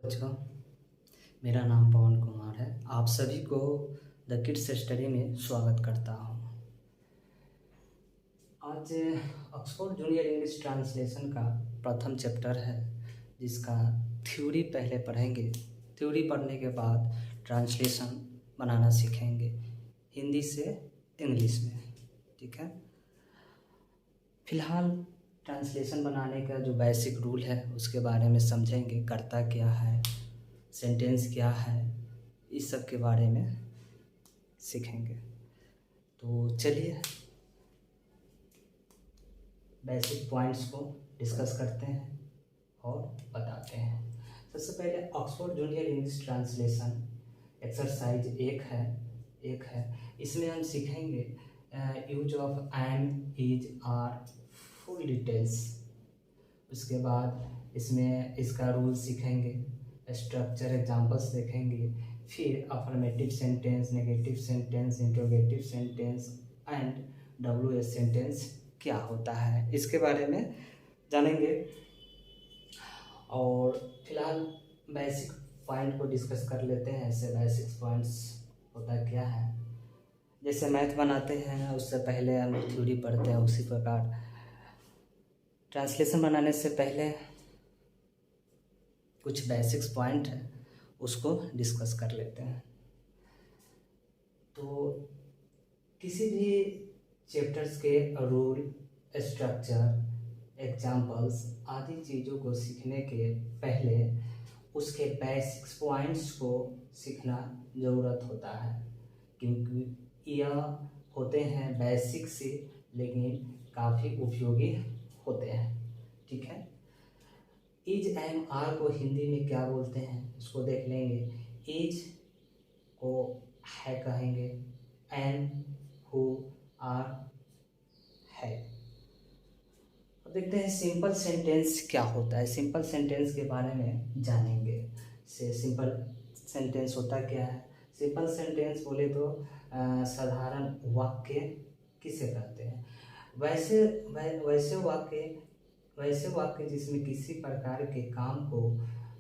बच्चों, मेरा नाम पवन कुमार है। आप सभी को द किड्स स्टडी में स्वागत करता हूँ। आज ऑक्सफोर्ड जूनियर इंग्लिश ट्रांसलेशन का प्रथम चैप्टर है, जिसका थ्योरी पहले पढ़ेंगे। थ्योरी पढ़ने के बाद ट्रांसलेशन बनाना सीखेंगे हिंदी से इंग्लिश में। ठीक है। फिलहाल ट्रांसलेशन बनाने का जो बेसिक रूल है उसके बारे में समझेंगे। कर्ता क्या है, सेंटेंस क्या है, इस सब के बारे में सीखेंगे। तो चलिए बेसिक पॉइंट्स को डिस्कस करते हैं और बताते हैं। सबसे पहले Oxford junior English translation exercise एक है। इसमें हम सीखेंगे use of am, is, are, full details. उसके बाद इसमें इसका रूल सीखेंगे, स्ट्रक्चर एग्जांपल्स देखेंगे, फिर affirmative sentence, negative sentence, interrogative sentence and WS sentence क्या होता है, इसके बारे में जानेंगे। और फिलहाल बेसिक पॉइंट को डिस्कस कर लेते हैं। ऐसे बेसिक पॉइंट्स होता क्या है, जैसे मैथ बनाते हैं उससे पहले हम थ्योरी पढ़ते हैं, उसी प्रकार ट्रांसलेशन बनाने से पहले कुछ बेसिक्स पॉइंट है उसको डिस्कस कर लेते हैं। तो किसी भी चैप्टर्स के रूल, स्ट्रक्चर, एग्जाम्पल्स आदि चीज़ों को सीखने के पहले उसके बेसिक्स पॉइंट्स को सीखना ज़रूरत होता है, क्योंकि यह होते हैं बेसिक से लेकिन काफ़ी उपयोगी होते हैं। ठीक है। इज एम आर को हिंदी में क्या बोलते हैं इसको देख लेंगे। इज को है कहेंगे, एम हु, आर है। अब देखते हैं सिंपल सेंटेंस क्या होता है। सिंपल सेंटेंस के बारे में जानेंगे। से सिंपल सेंटेंस होता क्या है। सिंपल सेंटेंस बोले तो साधारण वाक्य किसे कहते हैं। वैसे वाक्य जिसमें किसी प्रकार के काम को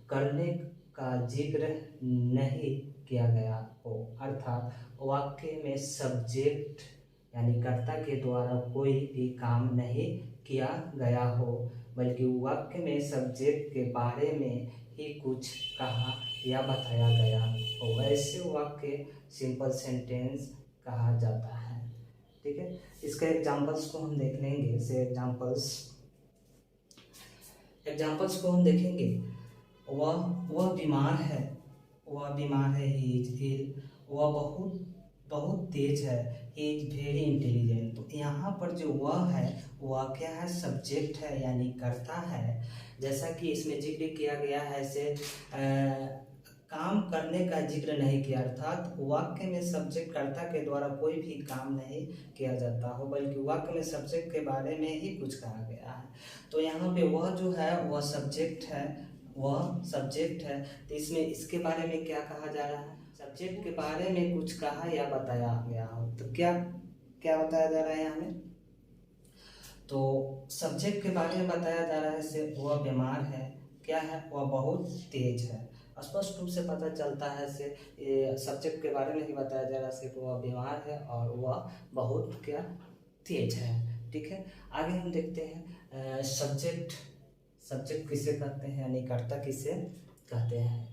करने का जिक्र नहीं किया गया हो, अर्थात वाक्य में सब्जेक्ट यानी कर्ता के द्वारा कोई भी काम नहीं किया गया हो, बल्कि वाक्य में सब्जेक्ट के बारे में ही कुछ कहा या बताया गया हो, वैसे वाक्य सिंपल सेंटेंस कहा जाता है। ठीक है। इसके एग्जांपल्स को हम देख लेंगे। से एग्जांपल्स को हम देखेंगे। वह बीमार है, ही इज इल। वह बहुत तेज है, ही इज वेरी इंटेलिजेंट। तो यहाँ पर जो वह है वह क्या है, सब्जेक्ट है यानी कर्ता है। जैसा कि इसमें जिक्र किया गया है से काम करने का जिक्र नहीं किया, अर्थात वाक्य में सब्जेक्ट कर्ता के द्वारा कोई भी काम नहीं किया जाता हो, बल्कि वाक्य में सब्जेक्ट के बारे में ही कुछ कहा गया है। तो यहाँ पे वह जो है वह सब्जेक्ट है। तो इसमें इसके बारे में क्या कहा जा रहा है, सब्जेक्ट के बारे में कुछ कहा या बताया गया हो। तो क्या बताया जा रहा है यहाँ में, तो सब्जेक्ट के बारे में बताया जा रहा है। से वह बीमार है, क्या है, वह बहुत तेज है। स्पष्ट रूप से पता चलता है से सब्जेक्ट के बारे में ही बताया जा रहा है। से वह बीमार है और वह बहुत क्या तेज है। ठीक है। आगे हम देखते हैं सब्जेक्ट किसे कहते हैं यानी कर्ता किसे कहते हैं।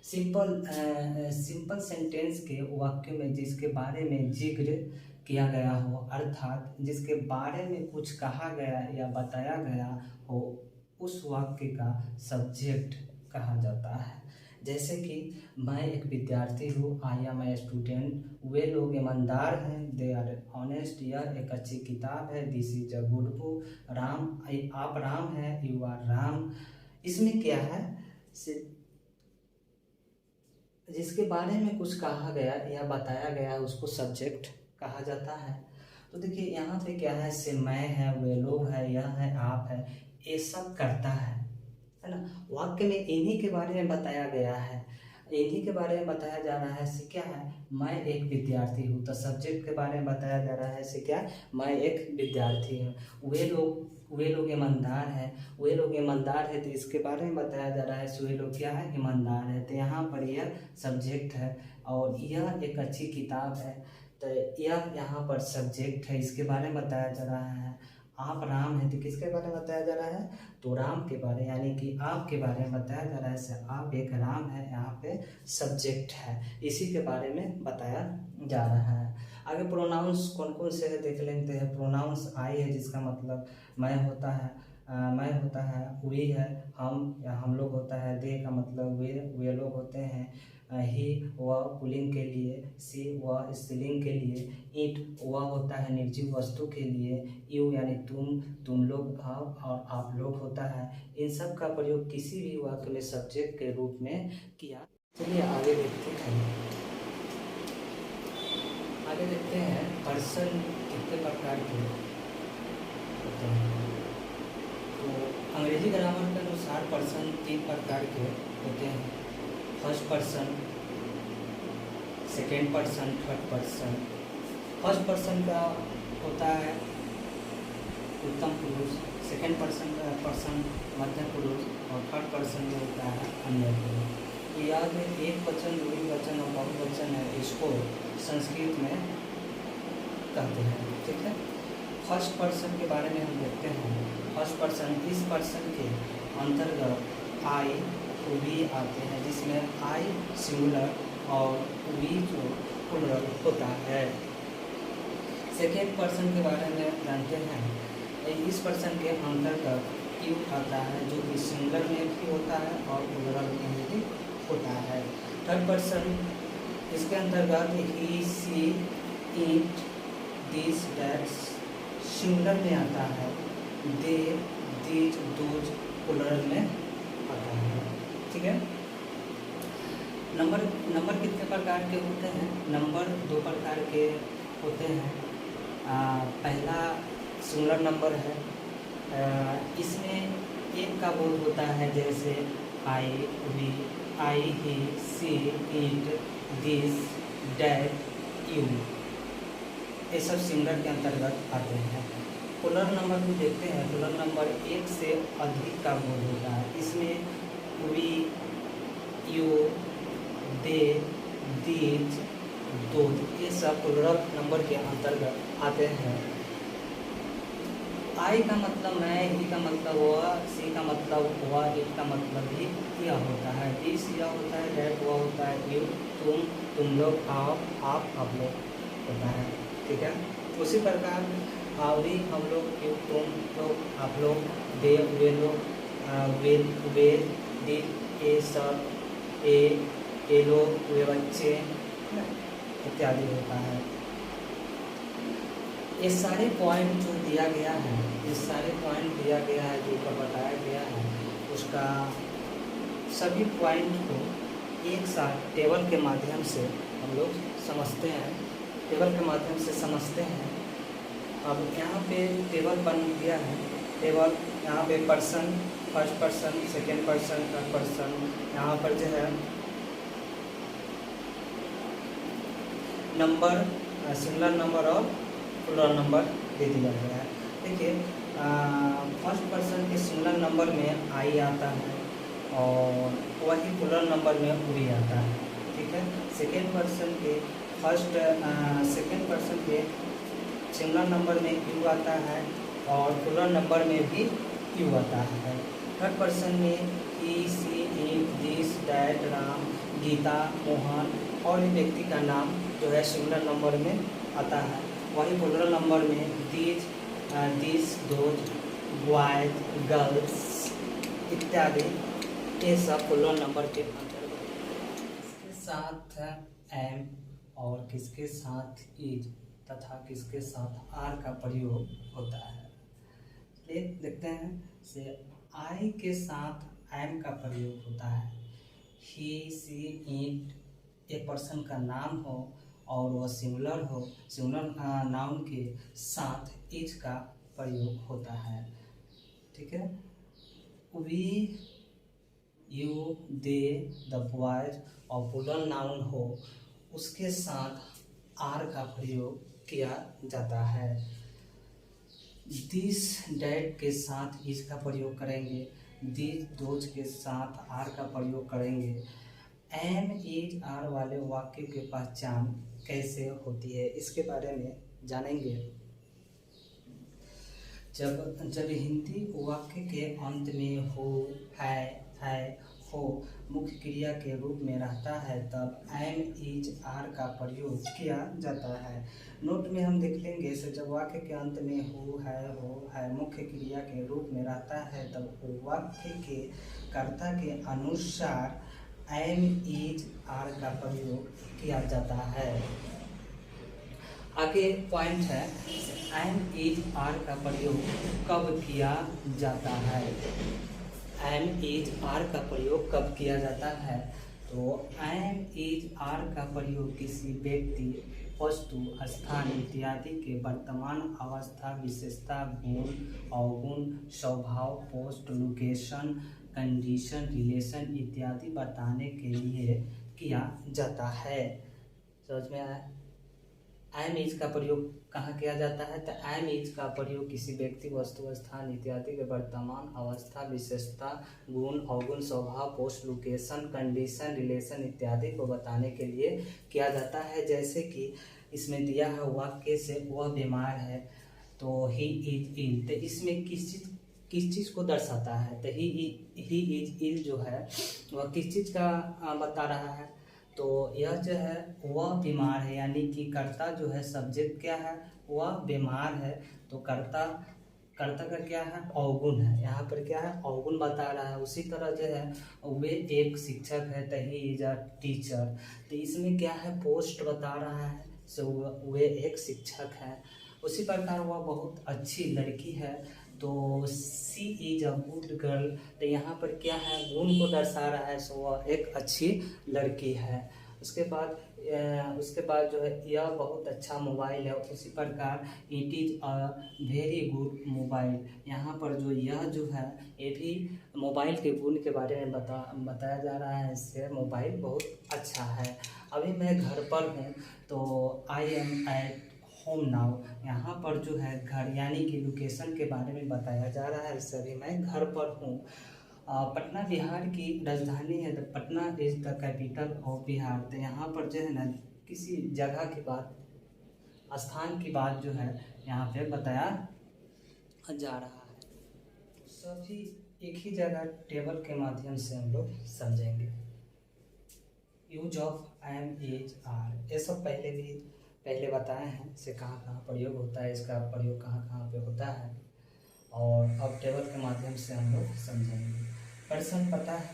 सिंपल सेंटेंस के वाक्य में जिसके बारे में जिक्र किया गया हो, अर्थात जिसके बारे में कुछ कहा गया या बताया गया हो, उस वाक्य का सब्जेक्ट कहा जाता है। जैसे कि मैं एक विद्यार्थी हूँ, आई एम ए स्टूडेंट। वे लोग ईमानदार हैं, दे आर ऑनेस्ट। यह एक अच्छी किताब है, this is a good book. आप राम हैं, यू आर राम। इसमें क्या है, जिसके बारे में कुछ कहा गया या बताया गया उसको सब्जेक्ट कहा जाता है। तो देखिए यहाँ पे क्या है, से मैं है, वे लोग है, यह है, आप है, ये सब करता है ना। वाक्य में इन्हीं के बारे में बताया गया है, इन्हीं के बारे में बताया जा रहा है। से क्या है, मैं एक विद्यार्थी हूँ। तो सब्जेक्ट के बारे में बताया जा रहा है। से क्या, मैं एक विद्यार्थी हूँ। वे लोग ईमानदार हैं, वे लोग ईमानदार है, तो इसके बारे में बताया जा रहा है। सो वे लोग क्या है, ईमानदार है। तो यहाँ पर यह सब्जेक्ट है और यह एक अच्छी किताब है। तो यह यहाँ पर सब्जेक्ट है, इसके बारे में बताया जा रहा है। आप राम है, तो किसके बारे में बताया जा रहा है, तो राम के बारे, यानी कि आपके बारे में बताया जा रहा है। से आप एक राम है, यहाँ पे सब्जेक्ट है, इसी के बारे में बताया जा रहा है। आगे प्रोनाउंस कौन कौन से है देख लेते हैं। प्रोनाउंस आई है, जिसका मतलब मैं होता है, मैं होता है, वी है, हम या हम लोग होता है। दे का मतलब वे लोग होते हैं। ही वह पुल्लिंग के लिए, सी वह स्त्रीलिंग के लिए, इट वह होता है निर्जीव वस्तु के लिए, यू यानी तुम लोग, और आप लोग होता है। इन सब का प्रयोग किसी भी वाक्य में सब्जेक्ट के रूप में किया। चलिए आगे देखते हैं। आगे देखते हैं पर्सन कितने प्रकार के होते हैं। तो अंग्रेजी ग्रामर के अनुसार पर्सन 3 प्रकार के होते हैं। First person, second person, third person. First person का होता है उत्तम पुरुष, सेकेंड पर्सन मध्यम पुरुष, और थर्ड पर्सन जो होता है अन्य पुरुष। तो याद है, एक वचन, द्विवचन और बहुवचन है, इसको संस्कृत में कहते हैं। ठीक है, फर्स्ट पर्सन के बारे में हम देखते हैं। फर्स्ट पर्सन, इस पर्सन के अंतर्गत आई वी आते हैं, जिसमें आई सिंगुलर और वी जो प्लुरल होता है। सेकेंड पर्सन के बारे में जानते हैं। इस पर्सन के अंतर्गत यू आता है, जो कि सिंगुलर में भी होता है और प्लुरल में भी होता है। थर्ड पर्सन, इसके अंतर्गत ही, she, it, this, that singular में आता है। दे, दीज, दोज प्लुरल में आता है। ठीक है, नंबर कितने प्रकार के होते हैं। नंबर 2 प्रकार के होते हैं। पहला सिंगुलर नंबर है। इसमें एक का बोध होता है, जैसे I, we, I, he, she, it, this, that, you, ये सब सिंगुलर के अंतर्गत आते हैं। प्लुरल नंबर भी देखते हैं। प्लुरल नंबर 1 से अधिक का बोध होता है। इसमें we, you, they, these, those, ये सब प्लुरल नंबर के अंतर्गत आते हैं। आई का मतलब मैं, ही का मतलब वह, सी का मतलब वह, इट का मतलब भी यह होता है, दिस यह होता है, दैट वह होता है, यू तुम लोग, आप लोग होता है। ठीक है, उसी प्रकार वी हम लोग, यू तुम लोग, आप लोग, दे वे लोग, वे दिल ये सब, ये लोग, वे बच्चे इत्यादि होता है। ये सारे पॉइंट जो दिया गया है, ये सारे पॉइंट दिया गया है, जो ऊपर बताया गया है, उसका सभी पॉइंट को एक साथ टेबल के माध्यम से हम लोग समझते हैं। टेबल के माध्यम से समझते हैं। अब यहाँ पे टेबल बन गया है। टेबल यहाँ पे person, first person, second person, third person, यहाँ पर जो है नंबर, सिंगुलर नंबर और प्लुरल नंबर दे दिया गया है। देखिए, फर्स्ट पर्सन के सिंगुलर नंबर में आई आता है और वही प्लुरल नंबर में वी आता है। ठीक है, सेकेंड पर्सन के सेकेंड पर्सन के सिंगुलर नंबर में यू आता है और प्लुरल नंबर में भी यू आता है। थर्ड पर्सन में he, she, it, this, that, Ram, Geeta, Mohan और व्यक्ति का नाम जो है सिंगुलर नंबर में आता है। वही प्लुरल नंबर में दिस, दोज, बॉयज, गर्ल्स इत्यादि, ये सब प्लुरल नंबर के अंतर्गत। इसके साथ एम और किसके साथ इज तथा किसके साथ आर का प्रयोग होता है। चलिए देखते हैं। से आई के साथ एम का प्रयोग होता है। ही, सी, इट एक पर्सन का नाम हो और वह सिंगुलर हो, सिंगुलर नाउन के साथ इज का प्रयोग होता है। ठीक है, we, you, they, the boys और प्लुरल नाउन हो, उसके साथ आर का प्रयोग किया जाता है। दिस डैट के साथ इज का प्रयोग करेंगे, दिस दोज के साथ आर का प्रयोग करेंगे। एम इज आर वाले वाक्य की पहचान कैसे होती है, इसके बारे में जानेंगे। जब हिंदी वाक्य के अंत में हो, है, हो मुख्य क्रिया के रूप में रहता है, तब एम इज आर का प्रयोग किया जाता है। नोट में हम देख लेंगे, जब वाक्य के अंत में हो है मुख्य क्रिया के रूप में रहता है, तब वाक्य के कर्ता के अनुसार एम इज आर का प्रयोग किया जाता है। आगे पॉइंट है, एम इज आर का प्रयोग कब किया जाता है। एम इज आर का प्रयोग कब किया जाता है, तो एम इज आर का प्रयोग किसी व्यक्ति, वस्तु, स्थान इत्यादि के वर्तमान अवस्था, विशेषता, गुण, अवगुण, स्वभाव, पोस्ट, लोकेशन, कंडीशन, रिलेशन इत्यादि बताने के लिए किया जाता है। समझ में आया। एम इज का प्रयोग कहाँ किया जाता है, तो एम इज का प्रयोग किसी व्यक्ति, वस्तु, स्थान इत्यादि के वर्तमान अवस्था, विशेषता, गुण, अवगुण, स्वभाव, पोस्ट, लोकेशन, कंडीशन, रिलेशन इत्यादि को बताने के लिए किया जाता है। जैसे कि इसमें दिया है वाक्य से वह बीमार है, तो ही इज इल, तो इसमें किस चीज़ को दर्शाता है, तो ही इज इल जो है वह किस चीज़ का बता रहा है, तो यह जो है वह बीमार है, यानी कि कर्ता जो है, सब्जेक्ट क्या है, वह बीमार है, तो कर्ता का क्या है, अवगुण है, यहाँ पर क्या है, अवगुण बता रहा है। उसी तरह जो है वे एक शिक्षक है, तो ही इज अ टीचर, तो इसमें क्या है, पोस्ट बता रहा है, सो वे एक शिक्षक है। उसी प्रकार वह बहुत अच्छी लड़की है, तो सी इज अ गुड गर्ल, तो यहाँ पर क्या है, गुण को दर्शा रहा है, सो वह एक अच्छी लड़की है। उसके बाद जो है यह बहुत अच्छा मोबाइल है। उसी प्रकार it is a very good mobile, यहाँ पर जो यह जो है ये भी मोबाइल के गुण के बारे में बताया जा रहा है, इससे मोबाइल बहुत अच्छा है। अभी मैं घर पर हूँ, तो I am at home now, यहाँ पर जो है घर यानी कि लोकेशन के बारे में बताया जा रहा है, इससे अभी मैं घर पर हूँ। पटना बिहार की राजधानी है, तो Patna is the capital of Bihar, तो यहाँ पर जो है ना किसी जगह की बात, स्थान की बात जो है यहाँ पे बताया जा रहा है। सभी एक ही जगह टेबल के माध्यम से हम लोग समझेंगे। Use of am is are, ये सब पहले बताए हैं, इसे कहाँ कहाँ प्रयोग होता है, इसका प्रयोग कहाँ कहाँ पे होता है, और अब टेबल के माध्यम से हम लोग समझेंगे। पर्सन पता है,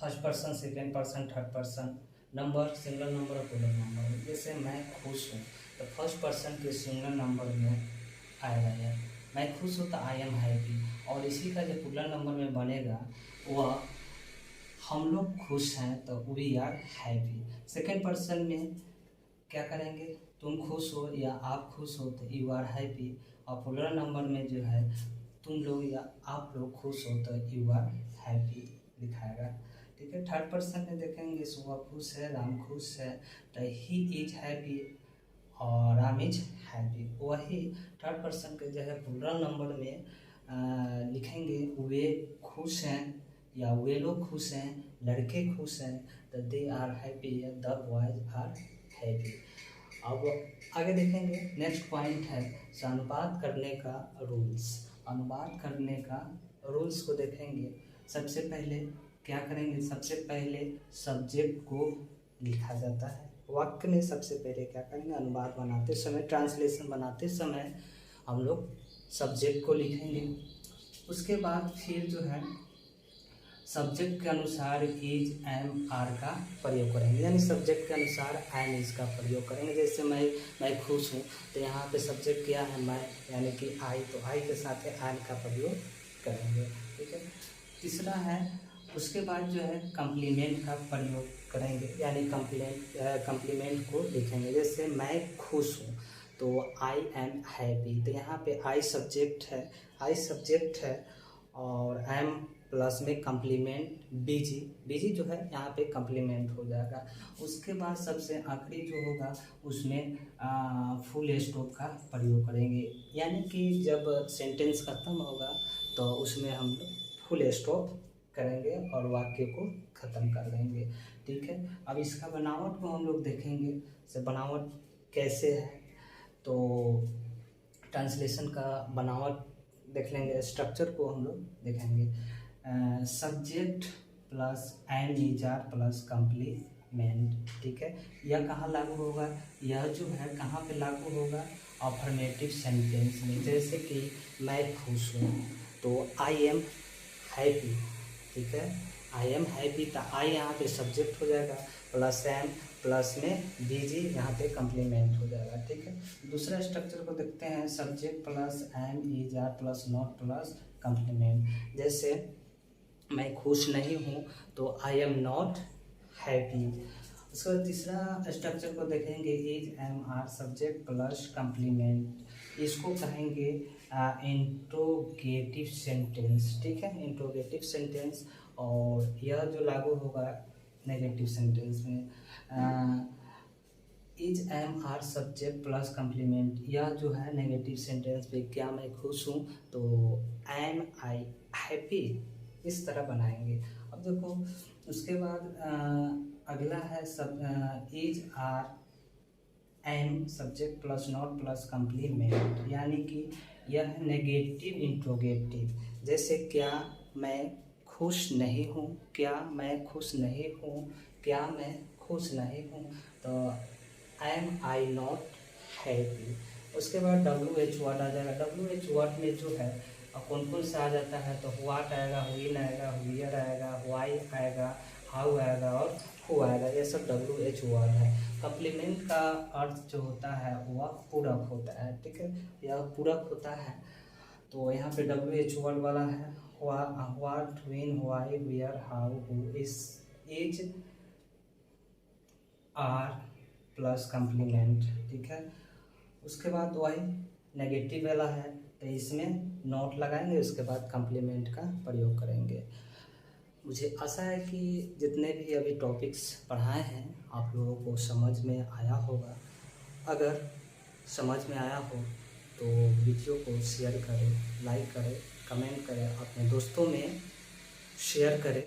first person, second person, third person, number, single number और प्लूरल नंबर। जैसे मैं खुश हूँ, तो फर्स्ट पर्सन के सिंगल नंबर में आएगा है, मैं खुश हूँ तो आई एम हैप्पी, और इसी का जो प्लूरल नंबर में बनेगा वह हम लोग खुश हैं, तो we are happy. Second person में क्या करेंगे, तुम खुश हो या आप खुश हो, तो यू आर हैप्पी, और प्लूरल नंबर में जो है तुम लोग या आप लोग खुश हो, तो यू आर हैप्पी लिखाएगा। ठीक है। थर्ड पर्सन में देखेंगे, सुबह खुश है, राम खुश है, तो ही इज हैप्पी और राम इज हैप्पी। वही थर्ड पर्सन के जो है प्लूरल नंबर में लिखेंगे, वे खुश हैं या वे लोग खुश हैं, लड़के खुश हैं, तो they are happy, the boys are happy. अब आगे देखेंगे, नेक्स्ट पॉइंट है अनुवाद करने का रूल्स। अनुवाद करने का रूल्स को देखेंगे। सबसे पहले क्या करेंगे, सबसे पहले सब्जेक्ट को लिखा जाता है वाक्य में। सबसे पहले क्या करेंगे, अनुवाद बनाते समय, ट्रांसलेशन बनाते समय हम लोग सब्जेक्ट को लिखेंगे। उसके बाद फिर जो है सब्जेक्ट के अनुसार इज एम आर का प्रयोग करेंगे, यानी सब्जेक्ट के अनुसार एम इज का प्रयोग करेंगे। जैसे मैं खुश हूँ, तो यहाँ पे सब्जेक्ट क्या है, मैं, यानी कि आई, तो आई के साथ एम का प्रयोग करेंगे। ठीक है। तीसरा है, उसके बाद जो है कम्प्लीमेंट का प्रयोग करेंगे, यानी कम्प्लीमेंट को लिखेंगे। जैसे मैं खुश हूँ, तो आई एम हैप्पी, तो यहाँ पे आई सब्जेक्ट है और एम प्लस में कम्प्लीमेंट बीजी, बीजी जो है यहाँ पे कम्प्लीमेंट हो जाएगा। उसके बाद सबसे आखिरी जो होगा उसमें फुल स्टॉप का प्रयोग करेंगे, यानी कि जब सेंटेंस खत्म होगा तो उसमें हम लोग फुल स्टॉप करेंगे और वाक्य को ख़त्म कर देंगे। ठीक है, अब इसका बनावट को हम लोग देखेंगे, से बनावट कैसे है। तो ट्रांसलेशन का बनावट देख लेंगे, स्ट्रक्चर को हम लोग देखेंगे। Subject plus and is are plus complement. ठीक है, यह कहाँ लागू होगा, यह जो है कहाँ पे लागू होगा, अफर्मेटिव सेंटेंस में। जैसे कि मैं खुश हूँ तो आई एम हैप्पी। ठीक है, आई एम हैप्पी, तो आई यहाँ पे सब्जेक्ट हो जाएगा, प्लस एम प्लस में बीजी यहाँ पे कम्प्लीमेंट हो जाएगा। ठीक है, दूसरा स्ट्रक्चर को देखते हैं, subject plus am is are plus not plus complement. जैसे मैं खुश नहीं हूँ तो आई एम नॉट हैप्पी। उसका तीसरा स्ट्रक्चर को देखेंगे, is am are subject plus complement. इसको कहेंगे इंट्रोगेटिव सेंटेंस। ठीक है, इंट्रोगेटिव सेंटेंस, और यह जो लागू होगा नेगेटिव सेंटेंस में। Is am are subject plus complement, यह जो है नेगेटिव सेंटेंस पे, क्या मैं खुश हूँ तो एम आई हैप्पी, इस तरह बनाएंगे। अब देखो उसके बाद अगला है सब is are am subject plus not plus complement, यानी कि यह है नेगेटिव इंट्रोगेटिव। जैसे क्या मैं खुश नहीं हूँ, क्या मैं खुश नहीं हूँ, क्या मैं खुश नहीं हूँ, तो एम आई नॉट हैप्पी। उसके बाद डब्ल्यू एच वर्ड आ जाएगा। डब्ल्यू एच वर्ड में जो है कौन कौन सा आ जाता है, तो व्हाट आएगा, व्हिन आएगा, व्हियर आएगा, व्हाई आएगा, हाउ आएगा और हु आएगा, ये सब डब्ल्यू एच वर्ड है। कम्प्लीमेंट का अर्थ जो होता है वह पूरक होता है। ठीक है, यह पूरक होता है, तो यहाँ पे डब्ल्यू एच वर्ड वाला है, what, when, why, where, how, who, is are plus complement. ठीक है, उसके बाद वही नेगेटिव वाला है, तो इसमें नोट लगाएंगे, उसके बाद कम्प्लीमेंट का प्रयोग करेंगे। मुझे आशा है कि जितने भी अभी टॉपिक्स पढ़ाए हैं आप लोगों को समझ में आया होगा। अगर समझ में आया हो तो वीडियो को शेयर करें, लाइक करें, कमेंट करें, अपने दोस्तों में शेयर करें।